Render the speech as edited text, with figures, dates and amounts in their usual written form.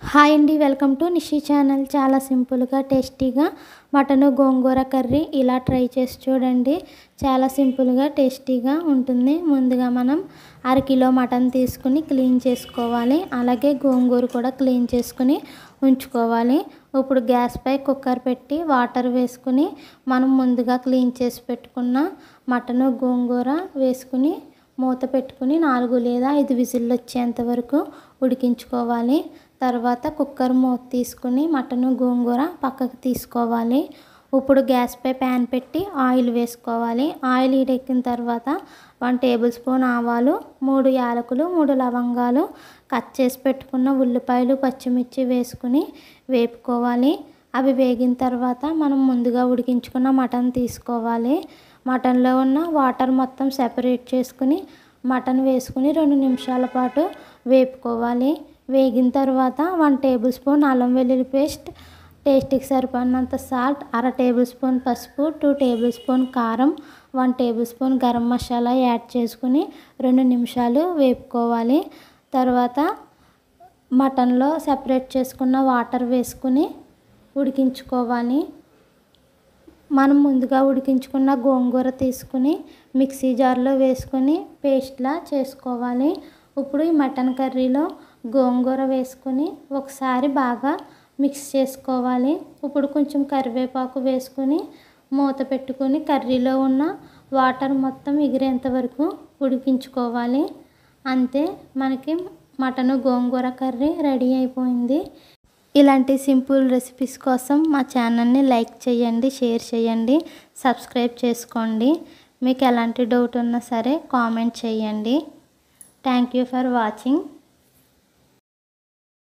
Hi అండి, welcome to Nishi channel. చాలా సింపుల్గా టేస్టీగా మటన్ గోంగూర కర్రీ ఇలా ట్రై చేసి చూడండి. చాలా సింపుల్గా టేస్టీగా ఉంటుంది. ముందుగా మనం అరకిలో మటన్ తీసుకుని క్లీన్ చేసుకోవాలి. అలాగే గోంగూర కూడా క్లీన్ చేసుకుని ఉంచుకోవాలి. ఇప్పుడు గ్యాస్ పై కుక్కర్ పెట్టి వాటర్ వేసుకుని మనం ముందుగా క్లీన్ చేసి పెట్టుకున్న మటన్ గోంగూర వేసుకుని మూత పెట్టుకుని 4 లేదా 5 విజిల్లు వచ్చేంత వరకు ఉడికించుకోవాలి. తర్వాత కుక్కర్ మూత తీసుకుని మటన్ గోంగూర పక్కకు తీసుకోవాలి. ఇప్పుడు గ్యాస్ పై ప్యాన్ పెట్టి ఆయిల్ వేసుకోవాలి. ఆయిల్ హీటెక్కిన తర్వాత 1 టేబుల్ స్పూన్ ఆవాలు, 3 యాలకులు, 3 లవంగాలు, కట్ చేసి పెట్టుకున్న ఉల్లిపాయలు, పచ్చిమిర్చి వేసుకుని వేపుకోవాలి. అవి వేగిన తర్వాత మనం ముందుగా ఉడికించుకున్న మటన్ తీసుకోవాలి. మటన్లో ఉన్న వాటర్ మొత్తం సెపరేట్ చేసుకుని మటన్ వేసుకుని 2 నిమిషాల పాటు వేపుకోవాలి. వేగిన తర్వాత 1 టేబుల్ స్పూన్ అల్లం వెల్లుల్లి పేస్ట్, టేస్ట్కి సరిపడినంత సాల్ట్, 1/2 టేబుల్ స్పూన్ పసుపు, 2 టేబుల్ స్పూన్ కారం, 1 table spoon garam masala add చేసుకుని 2 నిమిషాలు వేపుకోవాలి. తర్వాత మటన్లో సెపరేట్ చేసుకున్న వాటర్ వేసుకుని ఉడికించుకోవాలి. మనం ముందుగా ఉడికించుకున్న గోంగూర తీసుకుని మిక్సీ జార్లో వేసుకొని పేస్ట్లా చేసుకోవాలి. ఇప్పుడు ఈ మటన్ కర్రీలో గోంగూర వేసుకొని ఒకసారి బాగా మిక్స్ చేసుకోవాలి. ఇప్పుడు కొంచెం కరివేపాకు వేసుకొని మూత పెట్టుకొని కర్రీలో ఉన్న వాటర్ మొత్తం ఎగిరేంత వరకు ఉడికించుకోవాలి. అంతే, మనకి మటన్ గోంగూర కర్రీ రెడీ అయిపోయింది. ఇలాంటి సింపుల్ రెసిపీస్ కోసం మా ఛానల్ని లైక్ చేయండి, షేర్ చేయండి, సబ్స్క్రైబ్ చేసుకోండి. మీకు ఎలాంటి డౌట్ ఉన్నా సరే కామెంట్ చేయండి. Thank you for watching.